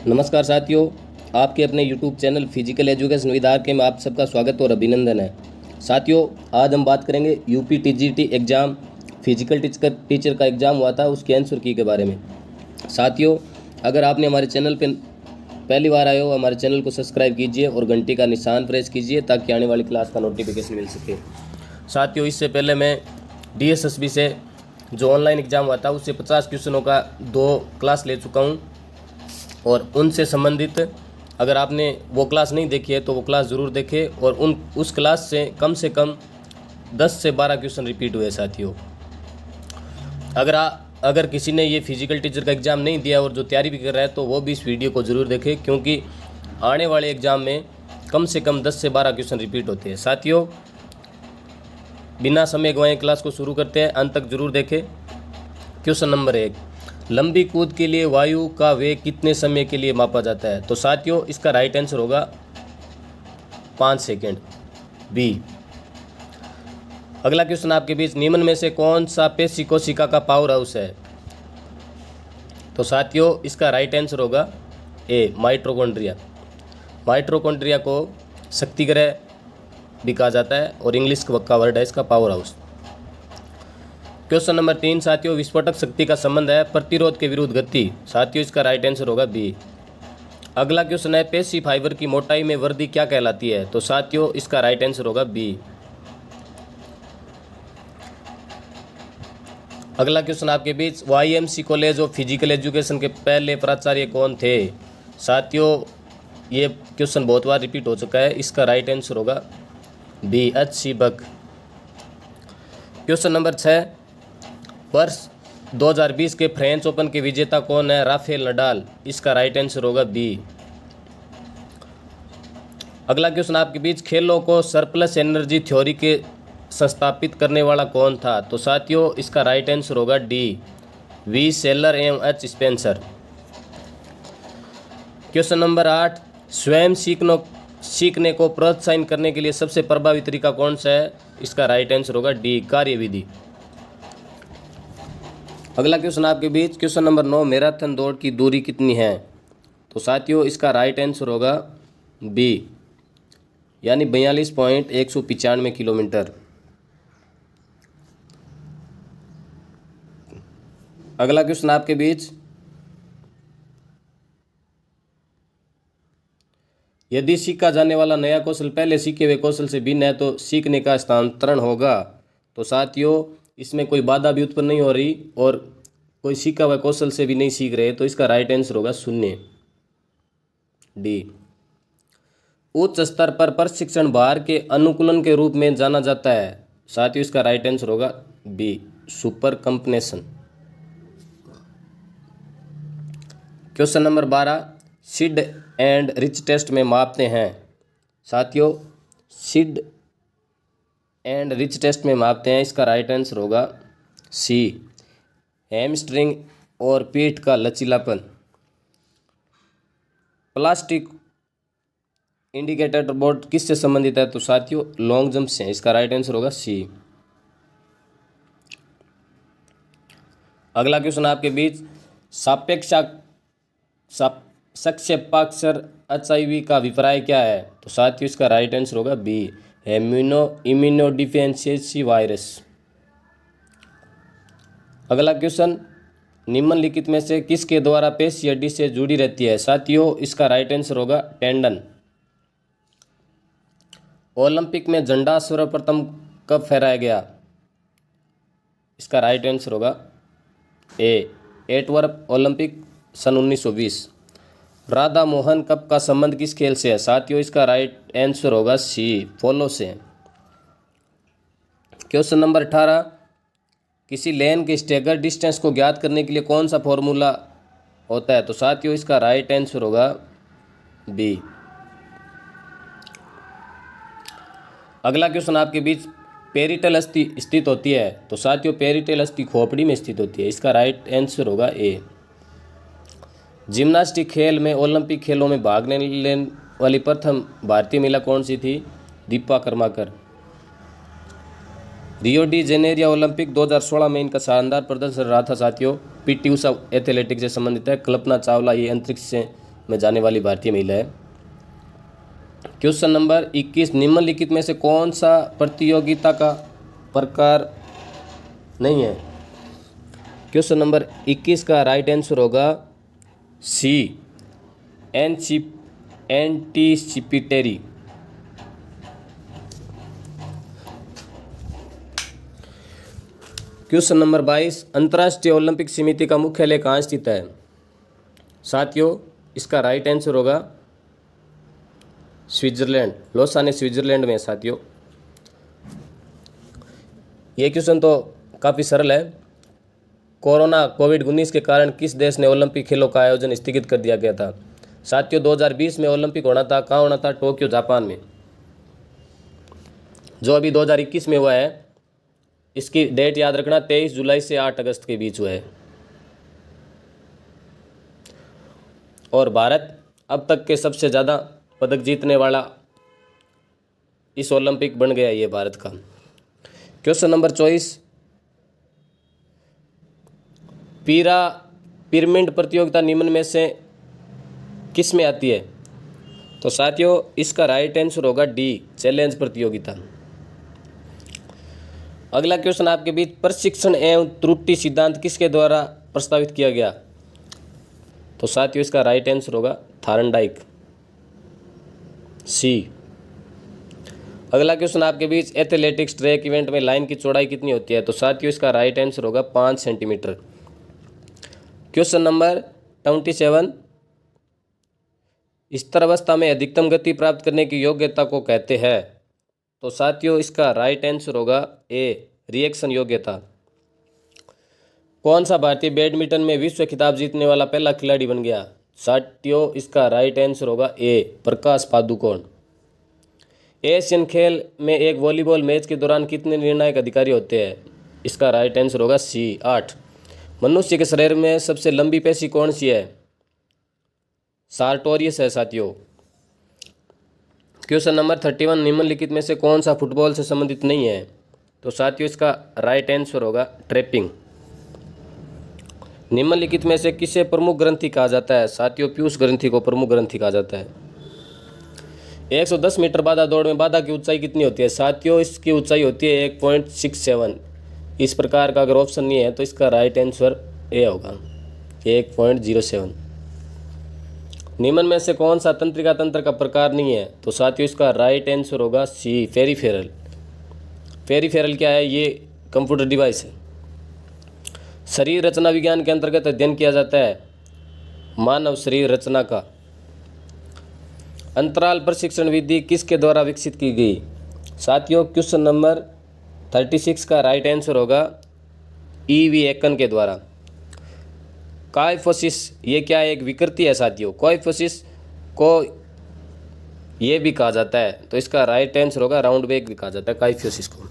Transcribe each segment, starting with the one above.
नमस्कार साथियों, आपके अपने YouTube channel physical education with R K में आप सबका स्वागत और अभिनंदन है। साथियों, आज हम बात करेंगे UP TGT exam physical teacher का एग्ज़ाम हुआ था, उसके आंसर की के बारे में। साथियों, अगर आपने हमारे चैनल पर पहली बार आए हो, हमारे चैनल को सब्सक्राइब कीजिए और घंटी का निशान प्रेस कीजिए ताकि आने वाली क्लास का नोटिफिकेशन मिल सके। साथियों, इससे पहले मैं DSSB से जो ऑनलाइन एग्ज़ाम हुआ था उससे 50 क्वेश्चनों का 2 क्लास ले चुका हूँ और उनसे संबंधित अगर आपने वो क्लास नहीं देखी है तो वो क्लास ज़रूर देखें और उस क्लास से कम 10 से 12 क्वेश्चन रिपीट हुए। साथियों, अगर किसी ने ये फिजिकल टीचर का एग्ज़ाम नहीं दिया और जो तैयारी भी कर रहा है तो वो भी इस वीडियो को ज़रूर देखें, क्योंकि आने वाले एग्ज़ाम में कम से कम 10 से 12 क्वेश्चन रिपीट होते हैं। साथियों, बिना समय गंवाए क्लास को शुरू करते हैं, अंत तक जरूर देखें। क्वेश्चन नंबर 1, लंबी कूद के लिए वायु का वेग कितने समय के लिए मापा जाता है? तो साथियों, इसका राइट आंसर होगा 5 सेकेंड, बी। अगला क्वेश्चन आपके बीच, निम्न में से कौन सा पेशी कोशिका का पावर हाउस है? तो साथियों, इसका राइट आंसर होगा ए, माइटोकॉन्ड्रिया। माइटोकॉन्ड्रिया को शक्ति ग्रह भी कहा जाता है और इंग्लिश का वर्ड है इसका पावर हाउस। क्वेश्चन नंबर 3, साथियों, विस्फोटक शक्ति का संबंध है प्रतिरोध के विरुद्ध गति। साथियों, इसका राइट आंसर होगा बी। अगला क्वेश्चन है, पेशी फाइबर की मोटाई में वृद्धि क्या कहलाती है? तो साथियों, इसका राइट आंसर होगा बी। अगला क्वेश्चन आपके बीच, YMC college of physical education के पहले प्राचार्य कौन थे? साथियों, ये क्वेश्चन बहुत बार रिपीट हो चुका है, इसका राइट आंसर होगा बी, H.C. बक। क्वेश्चन नंबर 6, वर्ष 2020 के फ्रेंच ओपन के विजेता कौन है? Rafael Nadal. इसका राइट आंसर होगा बी। अगला क्वेश्चन आपके बीच, खेलों को सरप्लस एनर्जी थ्योरी के संस्थापित करने वाला कौन था? तो साथियों, इसका राइट आंसर होगा डी, वी सेलर एवं H. स्पेंसर। क्वेश्चन नंबर 8, स्वयं सीखने को प्रोत्साहित करने के लिए सबसे प्रभावी तरीका कौन सा है? इसका राइट आंसर होगा डी, कार्यविधि। अगला क्वेश्चन आपके बीच, क्वेश्चन नंबर 9, मैराथन दौड़ की दूरी कितनी है? तो साथियों, इसका राइट आंसर होगा बी, यानी 42.195 किलोमीटर। अगला क्वेश्चन आपके बीच, यदि सीखा जाने वाला नया कौशल पहले सीखे हुए कौशल से भिन्न है तो सीखने का स्थानांतरण होगा। तो साथियों, इसमें कोई बाधा भी उत्पन्न नहीं हो रही और कोई सीखा हुआ कौशल से भी नहीं सीख रहे, तो इसका राइट आंसर होगा 0, डी। उच्च स्तर पर प्रशिक्षण भार के अनुकूलन के रूप में जाना जाता है। साथियों, इसका राइट आंसर होगा B, super compensation. Question number 12, sit and reach test में मापते हैं। साथियों, सिड एंड रिच टेस्ट में मापते हैं, इसका राइट आंसर होगा सी, हैमस्ट्रिंग और पीठ का लचीलापन। प्लास्टिक इंडिकेटर बोर्ड किससे संबंधित है? तो साथियों, लॉन्ग जंप से। इसका राइट आंसर होगा सी। अगला क्वेश्चन आपके बीच, संक्षेपाक्षर HIV का अभिप्राय क्या है? तो साथियों, इसका राइट आंसर होगा बी, इम्यूनोडिफिशियेंसी वायरस। अगला क्वेश्चन, निम्नलिखित में से किसके द्वारा पेशी हड्डी से जुड़ी रहती है? साथियों, इसका राइट आंसर होगा टेंडन। ओलंपिक में झंडा सर्वप्रथम कब फहराया गया? इसका राइट आंसर होगा ए, एंटवर्प ओलंपिक सन 1920। राधा मोहन कप का संबंध किस खेल से है? साथियों, इसका राइट आंसर होगा सी, पोलो से। क्वेश्चन नंबर 18, किसी लेन के स्टेगर डिस्टेंस को ज्ञात करने के लिए कौन सा फॉर्मूला होता है? तो साथियों, इसका राइट आंसर होगा बी। अगला क्वेश्चन आपके बीच, पेरिटल अस्थि स्थित होती है। तो साथियों, पेरिटल अस्थि खोपड़ी में स्थित होती है। इसका राइट आंसर होगा ए। जिम्नास्टिक खेल में ओलंपिक खेलों में भाग लेने वाली प्रथम भारतीय महिला कौन सी थी? Dipa Karmakar. Rio de Janeiro Olympic 2016 में इनका शानदार प्रदर्शन रहा था। साथियों, PT उषा एथलेटिक्स से संबंधित है। कल्पना चावला ये अंतरिक्ष से में जाने वाली भारतीय महिला है। क्वेश्चन नंबर 21, निम्नलिखित में से कौन सा प्रतियोगिता का प्रकार नहीं है? क्वेश्चन नंबर 21 का राइट आंसर होगा सी, एंटीसिपेटरी। क्वेश्चन नंबर 22, अंतर्राष्ट्रीय ओलंपिक समिति का मुख्यालय कहाँ स्थित है? साथियों, इसका राइट आंसर होगा स्विट्जरलैंड, लौसाने स्विट्जरलैंड में। साथियों, ये क्वेश्चन तो काफ़ी सरल है। कोरोना कोविड-19 के कारण किस देश ने ओलंपिक खेलों का आयोजन स्थगित कर दिया गया था? साथियों, 2020 में ओलंपिक होना था, कहाँ होना था? टोक्यो, जापान में। जो अभी 2021 में हुआ है, इसकी डेट याद रखना, 23 जुलाई से 8 अगस्त के बीच हुआ है। और भारत अब तक के सबसे ज़्यादा पदक जीतने वाला इस ओलंपिक बन गया ये भारत का। क्वेश्चन नंबर 24, पिरामिड प्रतियोगिता निम्न में से किस में आती है? तो साथियों, इसका राइट आंसर होगा डी, चैलेंज प्रतियोगिता। अगला क्वेश्चन आपके बीच, प्रशिक्षण एवं त्रुटि सिद्धांत किसके द्वारा प्रस्तावित किया गया? तो साथियों, इसका राइट आंसर होगा थार्नडाइक, सी। अगला क्वेश्चन आपके बीच, एथलेटिक्स ट्रैक इवेंट में लाइन की चौड़ाई कितनी होती है? तो साथियों, इसका राइट आंसर होगा 5 सेंटीमीटर। क्वेश्चन नंबर 27, स्तरावस्था में अधिकतम गति प्राप्त करने की योग्यता को कहते हैं? तो साथियों, इसका राइट आंसर होगा ए, रिएक्शन योग्यता। कौन सा भारतीय बैडमिंटन में विश्व खिताब जीतने वाला पहला खिलाड़ी बन गया? साथियों, इसका राइट आंसर होगा ए, प्रकाश पादुकोण। एशियन खेल में एक वॉलीबॉल मैच के दौरान कितने निर्णायक अधिकारी होते हैं? इसका राइट आंसर होगा सी, 8। मनुष्य के शरीर में सबसे लंबी पेशी कौन सी है? सार्टोरियस है। साथियों, क्वेश्चन नंबर 31, निम्नलिखित में से कौन सा फुटबॉल से संबंधित नहीं है? तो साथियों, इसका राइट आंसर होगा ट्रैपिंग। निम्नलिखित में से किसे प्रमुख ग्रंथि कहा जाता है? साथियों, पीयूष ग्रंथि को प्रमुख ग्रंथि कहा जाता है। 110 मीटर बाधा दौड़ में बाधा की ऊंचाई कितनी होती है? साथियों, इसकी ऊंचाई होती है 1.67। इस प्रकार का अगर ऑप्शन नहीं है तो इसका राइट आंसर ए होगा, 1.07। निम्न में से कौन सा तंत्रिका तंत्र का प्रकार नहीं है? तो साथियों, इसका राइट आंसर होगा सी, पेरिफेरल। पेरिफेरल क्या है? ये कंप्यूटर डिवाइस है। शरीर रचना विज्ञान के अंतर्गत अध्ययन किया जाता है मानव शरीर रचना का। अंतराल प्रशिक्षण विधि किसके द्वारा विकसित की गई? साथियों, क्वेश्चन नंबर 36 का राइट आंसर होगा ई.वी. एकन के द्वारा। काइफोसिस ये क्या है? एक विकृति है। साथियों, काइफोसिस को ये भी कहा जाता है, तो इसका राइट आंसर होगा राउंड बैग भी कहा जाता है काइफोसिस को।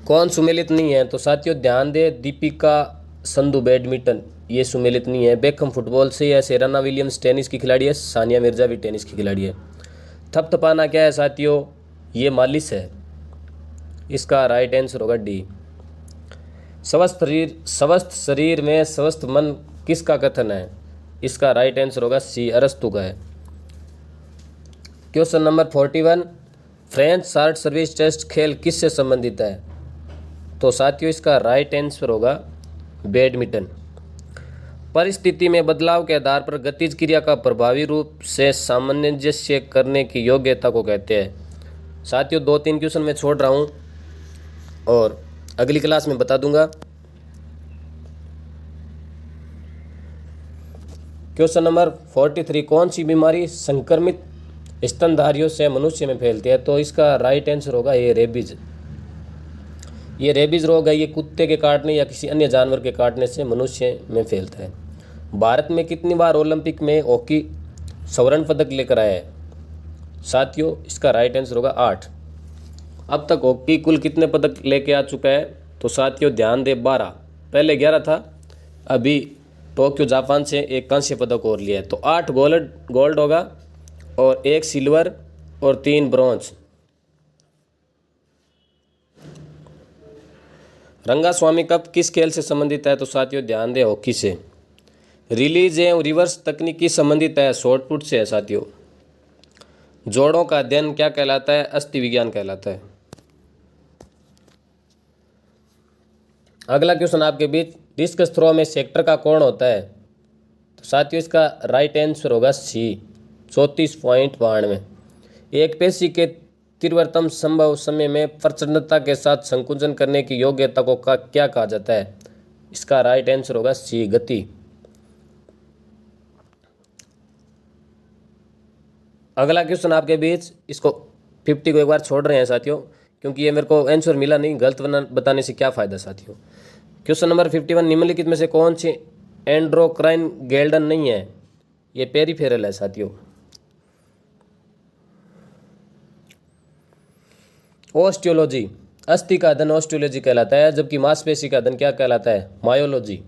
कौन सुमेलित नहीं है? तो साथियों, ध्यान दे, दीपिका संधू बैडमिंटन ये सुमेलित नहीं है। बेकहम फुटबॉल से है। सेरेना विलियम्स टेनिस की खिलाड़ी है। सानिया मिर्जा भी टेनिस की खिलाड़ी है। थपथपाना क्या है? साथियों, ये मालिश है। इसका राइट आंसर होगा डी। स्वस्थ शरीर में स्वस्थ मन किसका कथन है? इसका राइट आंसर होगा सी, अरस्तु का है। Question number 41, French short service test खेल किससे संबंधित है? तो साथियों, इसका राइट आंसर होगा बैडमिंटन। परिस्थिति में बदलाव के आधार पर गतिज क्रिया का प्रभावी रूप से सामंजस्य करने की योग्यता को कहते हैं। साथियों, 2-3 क्वेश्चन मैं छोड़ रहा हूँ और अगली क्लास में बता दूंगा। क्वेश्चन नंबर 43, कौन सी बीमारी संक्रमित स्तनधारियों से मनुष्य में फैलती है? तो इसका राइट आंसर होगा ये, रेबीज। ये रेबीज रोग है, ये कुत्ते के काटने या किसी अन्य जानवर के काटने से मनुष्य में फैलता है। भारत में कितनी बार ओलंपिक में हॉकी स्वर्ण पदक लेकर आया है? साथियों, इसका राइट आंसर होगा 8। अब तक हॉकी कुल कितने पदक लेके आ चुका है? तो साथियों, ध्यान दे, 12। पहले 11 था, अभी टोक्यो जापान से एक कांस्य पदक और लिया है, तो 8 गोल्ड होगा और 1 सिल्वर और 3 ब्रॉन्ज। रंगास्वामी कप किस खेल से संबंधित है? तो साथियों, ध्यान दें, हॉकी से। रिलीज एवं रिवर्स तकनीकी संबंधित है, शॉर्टपुट से है साथियों। जोड़ों का अध्ययन क्या कहलाता है? अस्थि विज्ञान कहलाता है। अगला क्वेश्चन आपके बीच, डिस्कस थ्रो में सेक्टर का कोण होता है? तो साथियों इसका राइट आंसर होगा सी, 34.92। एक पेशी के तीव्रतम संभव समय में प्रचंडता के साथ संकुचन करने की योग्यता को क्या कहा जाता है? इसका राइट आंसर होगा सी, गति। अगला क्वेश्चन आपके बीच, इसको 50 को एक बार छोड़ रहे हैं साथियों, क्योंकि ये मेरे को आंसर मिला नहीं, गलत बताने से क्या फ़ायदा साथियों। क्वेश्चन नंबर 51, निम्नलिखित में से कौन सी एंड्रोक्राइन ग्लैंड नहीं है? ये पेरिफेरल है साथियों। ऑस्टियोलॉजी, अस्थि का अध्ययन ऑस्टियोलॉजी कहलाता है, जबकि मांसपेशी का अध्ययन क्या कहलाता है? मायोलॉजी।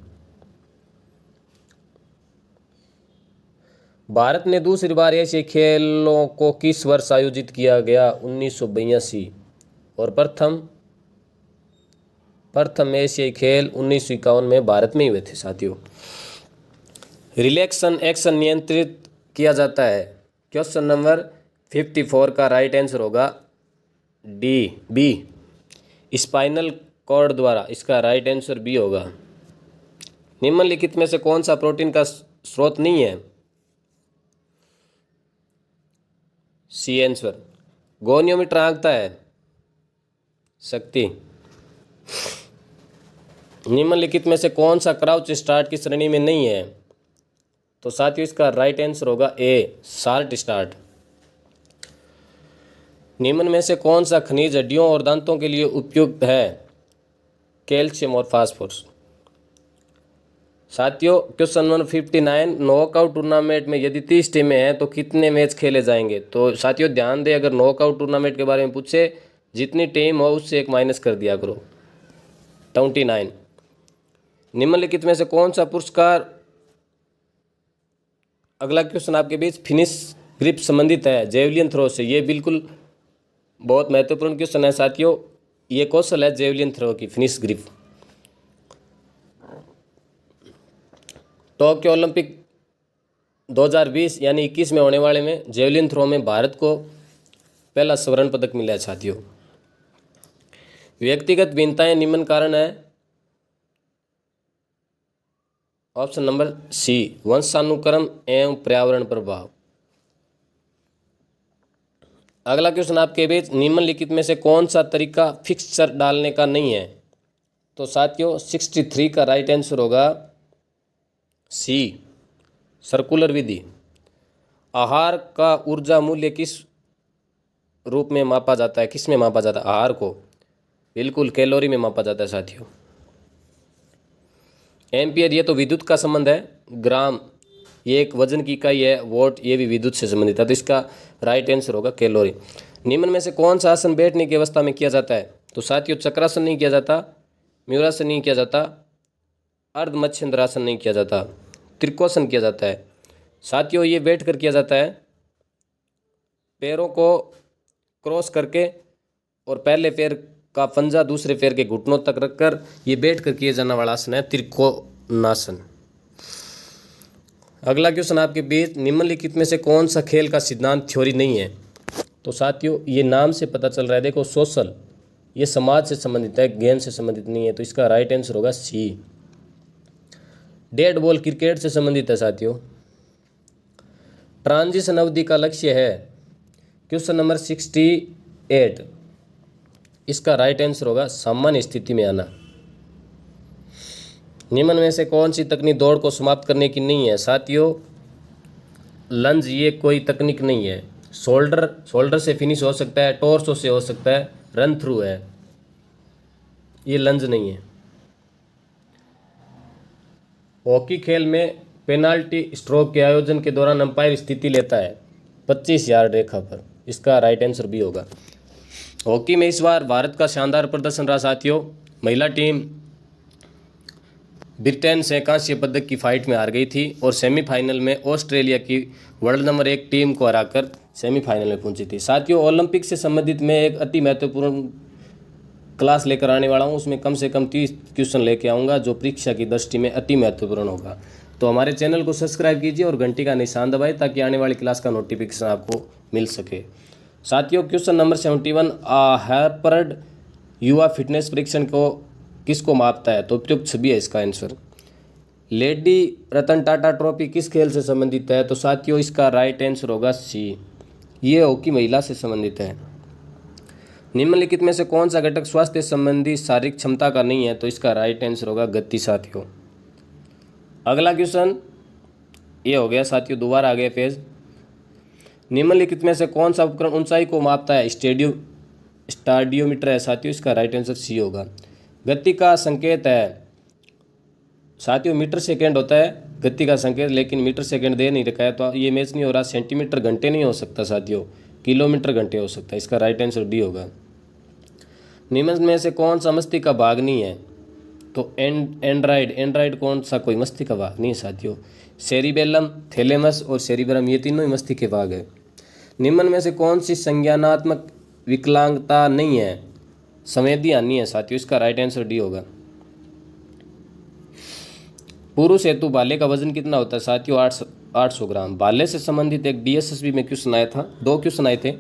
भारत ने दूसरी बार एशियाई खेलों को किस वर्ष आयोजित किया गया? 1982। और प्रथम एशियाई खेल 1951 में भारत में ही हुए थे साथियों। रिलैक्सन एक्शन नियंत्रित किया जाता है? क्वेश्चन नंबर 54 का राइट आंसर होगा बी, स्पाइनल कॉर्ड द्वारा। इसका राइट आंसर बी होगा। निम्नलिखित में से कौन सा प्रोटीन का स्रोत नहीं है? C answer. गोनियोमीटर आंकता है? शक्ति। निम्नलिखित में से कौन सा क्राउच स्टार्ट की श्रेणी में नहीं है? तो साथियों इसका राइट आंसर होगा ए, साल्ट स्टार्ट। निम्न में से कौन सा खनिज हड्डियों और दांतों के लिए उपयुक्त है? कैल्शियम और फास्फोरस। साथियों क्वेश्चन नंबर 59, नॉकआउट टूर्नामेंट में यदि 30 टीमें हैं तो कितने मैच खेले जाएंगे? तो साथियों ध्यान दें, अगर नॉकआउट टूर्नामेंट के बारे में पूछे, जितनी टीम हो उससे एक माइनस कर दिया करो, 29। निम्नलिखित में से कौन सा पुरस्कार, अगला क्वेश्चन आपके बीच फिनिश ग्रिप संबंधित है? जेवलिन थ्रो से। ये बिल्कुल बहुत महत्वपूर्ण क्वेश्चन है साथियों। ये कौशल है जेवलिन थ्रो की, फिनिश ग्रिप। टोक्यो ओलंपिक 2020 यानी 21 में होने वाले में जेवलिन थ्रो में भारत को पहला स्वर्ण पदक मिला है साथियों। व्यक्तिगत भिन्नताएं निम्न कारण है? ऑप्शन नंबर सी, वंशानुक्रम एवं पर्यावरण प्रभाव। अगला क्वेश्चन आपके बीच, निम्नलिखित में से कौन सा तरीका फिक्सचर डालने का नहीं है? तो साथियों 63 का राइट आंसर होगा सी, सर्कुलर विधि। आहार का ऊर्जा मूल्य किस रूप में मापा जाता है? किस में मापा जाता है आहार को? बिल्कुल कैलोरी में मापा जाता है साथियों। एम्पियर ये तो विद्युत का संबंध है, ग्राम ये एक वजन की इकाई है, वोट ये भी विद्युत से संबंधित है, तो इसका राइट आंसर होगा कैलोरी। निम्न में से कौन सा आसन बैठने की अवस्था में किया जाता है? तो साथियों चक्रासन नहीं किया जाता, मयूरासन नहीं किया जाता, अर्धमच्छिंद्रासन नहीं किया जाता, त्रिकोण किया जाता है। साथियों ये बैठ कर किया जाता है, पैरों को क्रॉस करके और पहले पैर का पंजा दूसरे पैर के घुटनों तक रखकर ये बैठ कर किया जाने वाला आसन है त्रिकोणासन। अगला क्वेश्चन आपके बीच, निम्नलिखित में से कौन सा खेल का सिद्धांत थ्योरी नहीं है? तो साथियों ये नाम से पता चल रहा है, देखो सोशल, ये समाज से संबंधित है, गेम से संबंधित नहीं है, तो इसका राइट आंसर होगा सी। डेड बॉल क्रिकेट से संबंधित है साथियों। ट्रांजिशन अवधि का लक्ष्य है? क्वेश्चन नंबर 68, इसका राइट आंसर होगा सामान्य स्थिति में आना। निम्न में से कौन सी तकनीक दौड़ को समाप्त करने की नहीं है? साथियों लंज ये कोई तकनीक नहीं है। शोल्डर से फिनिश हो सकता है, टॉर्सो से हो सकता है, रन थ्रू है, ये लंज नहीं है। हॉकी खेल में पेनाल्टी स्ट्रोक के आयोजन के दौरान अंपायर स्थिति लेता है 25 यार्ड रेखा पर, इसका राइट आंसर भी होगा। हॉकी में इस बार भारत का शानदार प्रदर्शन रहा साथियों। महिला टीम ब्रिटेन से कांस्य पदक की फाइट में हार गई थी और सेमीफाइनल में ऑस्ट्रेलिया की वर्ल्ड नंबर 1 टीम को हराकर सेमीफाइनल में पहुंची थी। साथियों ओलंपिक से संबंधित मैं एक अति महत्वपूर्ण क्लास लेकर आने वाला हूं, उसमें कम से कम 30 क्वेश्चन लेके आऊँगा जो परीक्षा की दृष्टि में अति महत्वपूर्ण होगा। तो हमारे चैनल को सब्सक्राइब कीजिए और घंटी का निशान दबाएं ताकि आने वाली क्लास का नोटिफिकेशन आपको मिल सके। साथियों, क्वेश्चन नंबर 71, हार्वर्ड युवा फिटनेस परीक्षण को किसको मापता है? तो उपयुक्त छवि है इसका answer. Lady Ratan Tata trophy किस खेल से संबंधित है? तो साथियों इसका राइट आंसर होगा सी, ये हॉकी महिला से संबंधित है। निम्नलिखित में से कौन सा घटक स्वास्थ्य संबंधी शारीरिक क्षमता का नहीं है? तो इसका राइट आंसर होगा गति। साथियों अगला क्वेश्चन ये हो गया साथियों, दोबारा आ गया पेज। निम्नलिखित में से कौन सा उपकरण ऊंचाई को मापता है? स्टाडियोमीटर है साथियों, इसका राइट आंसर सी होगा। गति का संकेत है साथियों, मीटर सेकेंड होता है गति का संकेत, लेकिन मीटर सेकेंड दे नहीं रखा है तो ये मैच नहीं हो रहा। सेंटीमीटर घंटे नहीं हो सकता साथियों, किलोमीटर घंटे हो सकता है, इसका राइट आंसर डी होगा। निम्न में से कौन सा मस्तिष्क का भाग नहीं है? तो एंड्राइड कौन सा कोई मस्तिष्क का भाग नहीं है साथियों। सेरिबेलम, थैलेमस और सेरिबेलम ये तीनों ही मस्तिष्क के भाग है। निम्न में से कौन सी संज्ञानात्मक विकलांगता नहीं है? संवेदी हानि है साथियों, इसका राइट आंसर डी होगा। पुरुष हेतु भाले का वजन कितना होता है? साथियों 800 ग्राम। भाले से संबंधित एक DSSB में क्वेश्चन आया था, 2 क्वेश्चन आए थे।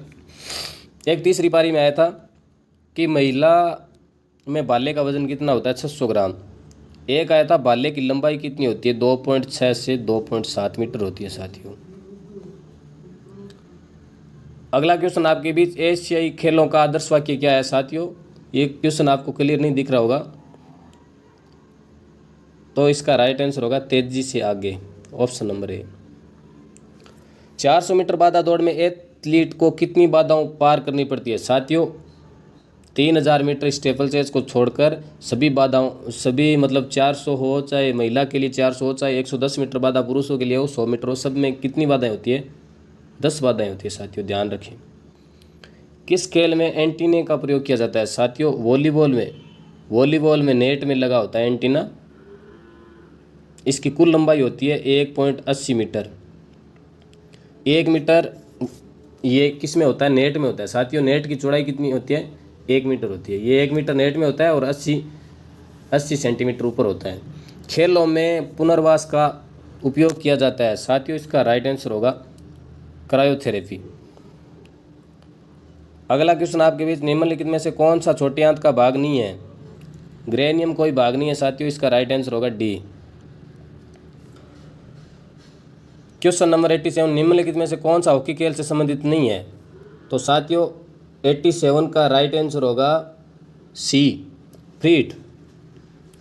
एक तीसरी पारी में आया था कि महिला में भाले का वजन कितना होता है? 600 ग्राम। एक आया था भाले की लंबाई कितनी होती है? 2.6 से 2.7 मीटर होती है साथियों। अगला क्वेश्चन आपके बीच, एशियाई खेलों का आदर्श वाक्य क्या है? साथियों ये क्वेश्चन आपको क्लियर नहीं दिख रहा होगा, तो इसका राइट आंसर होगा तेजी से आगे, ऑप्शन नंबर ए। 400 मीटर बाधा दौड़ में एथलीट को कितनी बाधाओं पार करनी पड़ती है? साथियों 3000 मीटर स्टेपल चेज को छोड़कर सभी बाधाओं, सभी मतलब 400 हो, चाहे महिला के लिए 400 हो, चाहे 110 मीटर बाधा पुरुषों के लिए हो, 100 मीटर हो, सब में कितनी बाधाएं होती है? 10 बाधाएं होती है साथियों, ध्यान रखें। किस खेल में एंटीने का प्रयोग किया जाता है? साथियों वॉलीबॉल में नेट में लगा होता है एंटीना। इसकी कुल लंबाई होती है 1.80 मीटर। 1 मीटर ये किस में होता है? नेट में होता है साथियों। नेट की चौड़ाई कितनी होती है? 1 मीटर होती है। ये 1 मीटर नेट में होता है और 80 सेंटीमीटर ऊपर होता है। खेलों में पुनर्वास का उपयोग किया जाता है साथियों, इसका राइट आंसर होगा क्रायोथेरेपी। अगला क्वेश्चन आपके बीच, निम्नलिखित में से कौन सा छोटे आंत का भाग नहीं है? ग्रेनियम कोई भाग नहीं है साथियों, इसका राइट आंसर होगा डी। क्वेश्चन नंबर 87, निम्नलिखित में से कौन सा हॉकी खेल से संबंधित नहीं है? तो साथियों 87 का राइट आंसर होगा सी, फ्रीट।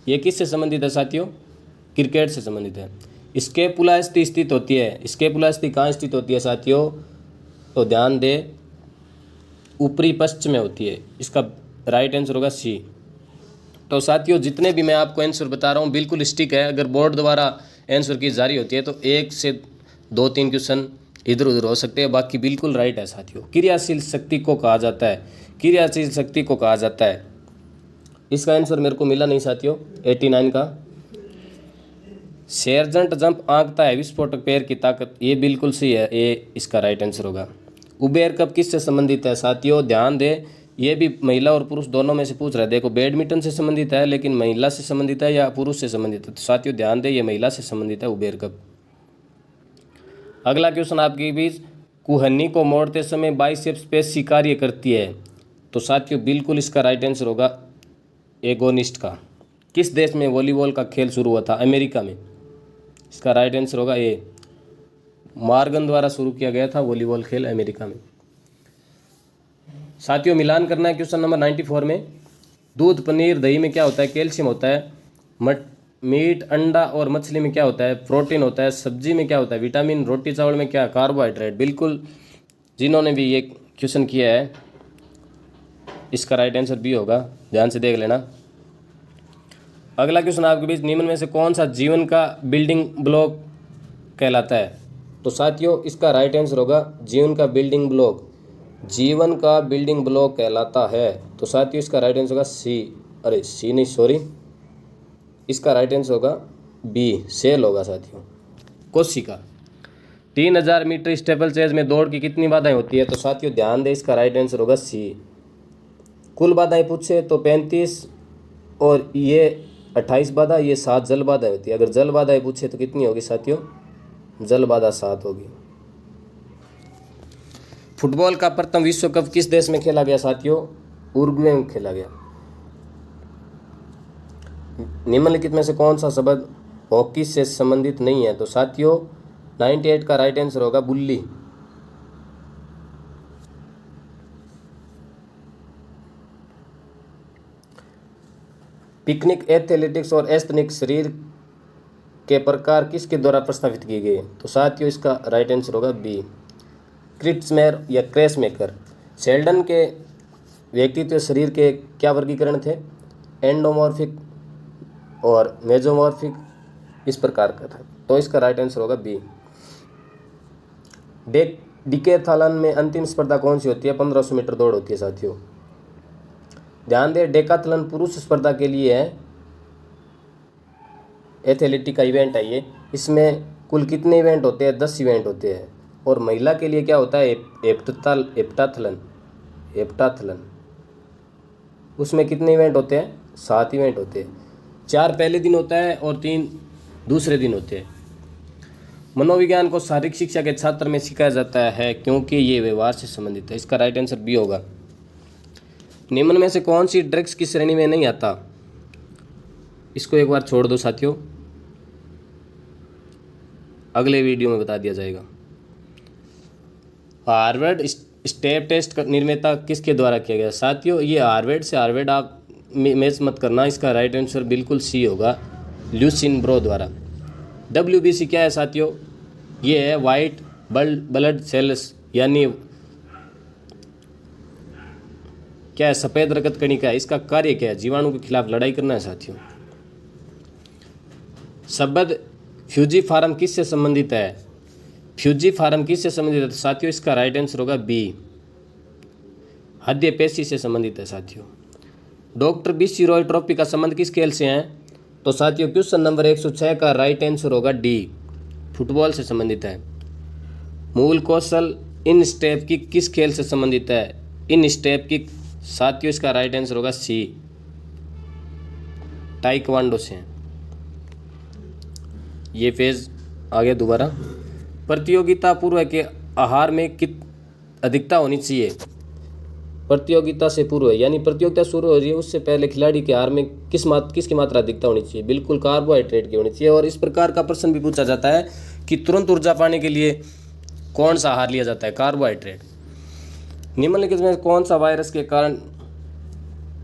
ये किससे संबंधित है साथियों? क्रिकेट से संबंधित है। स्केपुलास्थि स्थित होती है। स्केपुलास्थि कहाँ स्थित होती है साथियों? तो ध्यान दे, ऊपरी पश्च में होती है, इसका राइट आंसर होगा सी। तो साथियों जितने भी मैं आपको आंसर बता रहा हूँ बिल्कुल स्टिक है। अगर बोर्ड द्वारा आंसर की जारी होती है तो 1 से 2-3 क्वेश्चन इधर उधर हो सकते हैं, बाकी बिल्कुल राइट है साथियों। क्रियाशील शक्ति को कहा जाता है, क्रियाशील शक्ति को कहा जाता है। इसका आंसर मेरे को मिला नहीं साथियों 89 का। सेर्जेंट जंप आंकता है विस्फोटक पैर की ताकत, ये बिल्कुल सही है, ये इसका राइट आंसर होगा। उबेर कप किससे संबंधित है साथियों? ध्यान दे, ये भी महिला और पुरुष दोनों में से पूछ रहा है। देखो बैडमिंटन से संबंधित है, लेकिन महिला से संबंधित है या पुरुष से संबंधित है? तो साथियों ध्यान दे, ये महिला से संबंधित है उबेर कप। अगला क्वेश्चन आपके बीच, कुहनी को मोड़ते समय बाइसेप्स पेशी कार्य करती है? तो साथियों बिल्कुल इसका राइट आंसर होगा एगोनिस्ट का। किस देश में वॉलीबॉल का खेल शुरू हुआ था? अमेरिका में, इसका राइट आंसर होगा ए। मार्गन द्वारा शुरू किया गया था वॉलीबॉल खेल अमेरिका में। साथियों मिलान करना है क्वेश्चन नंबर 94 में। दूध, पनीर, दही में क्या होता है? कैल्शियम होता है। मीट, अंडा और मछली में क्या होता है? प्रोटीन होता है। सब्जी में क्या होता है? विटामिन। रोटी चावल में क्या? कार्बोहाइड्रेट। बिल्कुल जिन्होंने भी ये क्वेश्चन किया है इसका राइट आंसर बी होगा, ध्यान से देख लेना। अगला क्वेश्चन आपके बीच, निम्न में से कौन सा जीवन का बिल्डिंग ब्लॉक कहलाता है? तो साथियों इसका राइट आंसर होगा जीवन का बिल्डिंग ब्लॉक, जीवन का बिल्डिंग ब्लॉक कहलाता है। तो साथियों इसका राइट आंसर होगा सी, अरे सी नहीं सॉरी, इसका राइट आंसर होगा बी, सेल होगा साथियों, कोशिका। 3000 मीटर स्टेपल चेज में दौड़ की कितनी बाधाएं होती है? तो साथियों ध्यान दें, इसका राइट आंसर होगा सी। कुल बाधाएं पूछे तो 35 और ये 28 बाधा, ये 7 जल बाधा होती है। अगर जल बाधाएं पूछे तो कितनी होगी साथियों? जल बाधा 7 होगी। फुटबॉल का प्रथम विश्व कप किस देश में खेला गया साथियों? उरुग्वे में खेला गया। निम्नलिखित में से कौन सा शब्द हॉकी से संबंधित नहीं है? तो साथियों 98 का राइट आंसर होगा बुल्ली। पिकनिक एथलेटिक्स और एस्थेनिक शरीर के प्रकार किसके द्वारा प्रस्तावित किए गए? तो साथियों इसका राइट आंसर होगा बी, क्रिट्समेयर या क्रेसमेकर। शेल्डन के व्यक्तित्व शरीर के क्या वर्गीकरण थे? एंडोमॉर्फिक और मेजोमॉर्फिक, इस प्रकार का था। तो इसका राइट आंसर होगा बी। डिकेथलॉन में अंतिम स्पर्धा कौन सी होती है? 1500 मीटर दौड़ होती है साथियों। ध्यान दें, डेकाथलॉन पुरुष स्पर्धा के लिए है, एथलेटिक का इवेंट है ये। इसमें कुल कितने इवेंट होते हैं? 10 इवेंट होते हैं। और महिला के लिए क्या होता है? हेप्टाथलन। उसमें कितने इवेंट होते हैं? 7 इवेंट होते हैं। 4 पहले दिन होता है और 3 दूसरे दिन होते हैं। मनोविज्ञान को शारीरिक शिक्षा के छात्र में सिखाया जाता है क्योंकि ये व्यवहार से संबंधित है। इसका राइट आंसर बी होगा। निम्न में से कौन सी ड्रग्स की श्रेणी में नहीं आता? इसको एक बार छोड़ दो साथियों, अगले वीडियो में बता दिया जाएगा। हार्वर्ड स्टेप टेस्ट का निर्माता किसके द्वारा किया गया? साथियों ये हार्वर्ड से हार्वर्ड आप मैच मत करना, इसका राइट आंसर बिल्कुल सी होगा, ल्यूसिन ब्रो द्वारा। WBC क्या है साथियों? ये है वाइट ब्लड सेल्स, यानी क्या है? सफ़ेद रक्त कणिका। इसका कार्य क्या है? जीवाणु के खिलाफ लड़ाई करना है साथियों। शब्द फ्यूजीफारम किससे संबंधित है? फ्यूजीफारम किससे संबंधित है? तो साथियों इसका राइट आंसर होगा बी, हृदय पेशी से संबंधित है साथियों। डॉक्टर BC रॉय ट्रॉफी का संबंध किस खेल से है? तो साथियों क्वेश्चन नंबर 106 का राइट आंसर होगा डी, फुटबॉल से संबंधित है। मूल कौशल इन स्टेप की किस खेल से संबंधित है? इन स्टेप की साथियों इसका राइट आंसर होगा सी, ताइक्वांडो से। ये पेज आगे दोबारा। प्रतियोगिता पूर्व के आहार में कित अधिकता होनी चाहिए? प्रतियोगिता से पूर्व यानी प्रतियोगिता शुरू हो रही है उससे पहले खिलाड़ी के आहार में किसकी मात्रा अधिकता होनी चाहिए? बिल्कुल कार्बोहाइड्रेट की होनी चाहिए। और इस प्रकार का प्रश्न भी पूछा जाता है कि तुरंत ऊर्जा पाने के लिए कौन सा आहार लिया जाता है? कार्बोहाइड्रेट। निम्नलिखित में कौन सा वायरस के कारण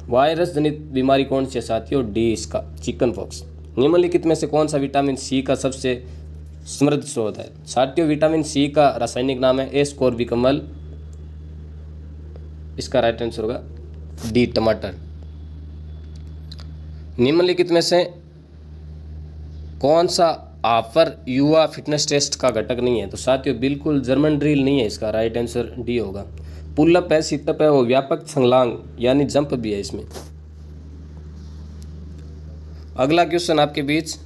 वायरस जनित बीमारी कौन सी है साथियों? डी, इसका चिकन पॉक्स। निम्नलिखित में से कौन सा विटामिन सी का सबसे समृद्ध स्रोत है? साथियों विटामिन सी का रासायनिक नाम है एस्कोर्बिकमल। इसका राइट आंसर होगा डी, टमाटर। निम्नलिखित में से कौन सा ऑफर युवा फिटनेस टेस्ट का घटक नहीं है? तो साथियों बिल्कुल जर्मन ड्रिल नहीं है, इसका राइट आंसर डी होगा। पुलअप है, सिटअप है और व्यापक छलांग यानी जंप भी है इसमें। अगला क्वेश्चन आपके बीच,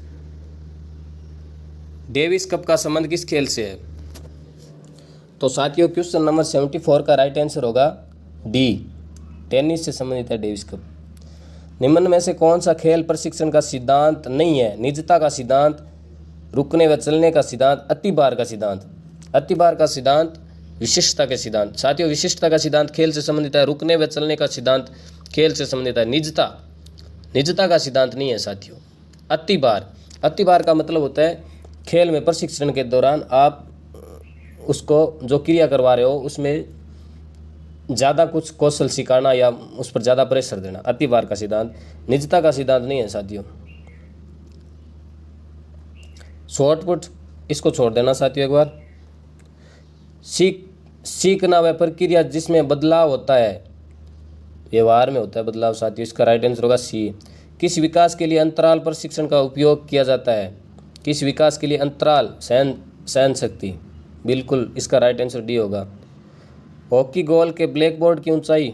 डेविस कप का संबंध किस खेल से है? तो साथियों क्वेश्चन नंबर 74 का राइट आंसर होगा डी, टेनिस से संबंधित है डेविस कप। निम्न में से कौन सा खेल प्रशिक्षण का सिद्धांत नहीं है? निजता का सिद्धांत, रुकने व चलने का सिद्धांत, अतिभार का सिद्धांत। अतिभार का सिद्धांत, विशिष्टता के सिद्धांत। साथियों विशिष्टता का सिद्धांत खेल से संबंधित है, रुकने व चलने का सिद्धांत खेल से संबंधित है। निजता का सिद्धांत नहीं है साथियों। अतिभार का मतलब होता है खेल में प्रशिक्षण के दौरान आप उसको जो क्रिया करवा रहे हो उसमें ज़्यादा कुछ कौशल सिखाना या उस पर ज़्यादा प्रेशर देना, अतिभार का सिद्धांत। निजता का सिद्धांत नहीं है साथियों। शॉर्टपुट इसको छोड़ देना साथियों एक बार। सीखना वह प्रक्रिया जिसमें बदलाव होता है, व्यवहार में होता है बदलाव साथियों। इसका राइट आंसर होगा सी। किस विकास के लिए अंतराल प्रशिक्षण का उपयोग किया जाता है? किस विकास के लिए अंतराल? सहन शक्ति, बिल्कुल इसका राइट आंसर डी होगा। हॉकी गोल के ब्लैकबोर्ड की ऊंचाई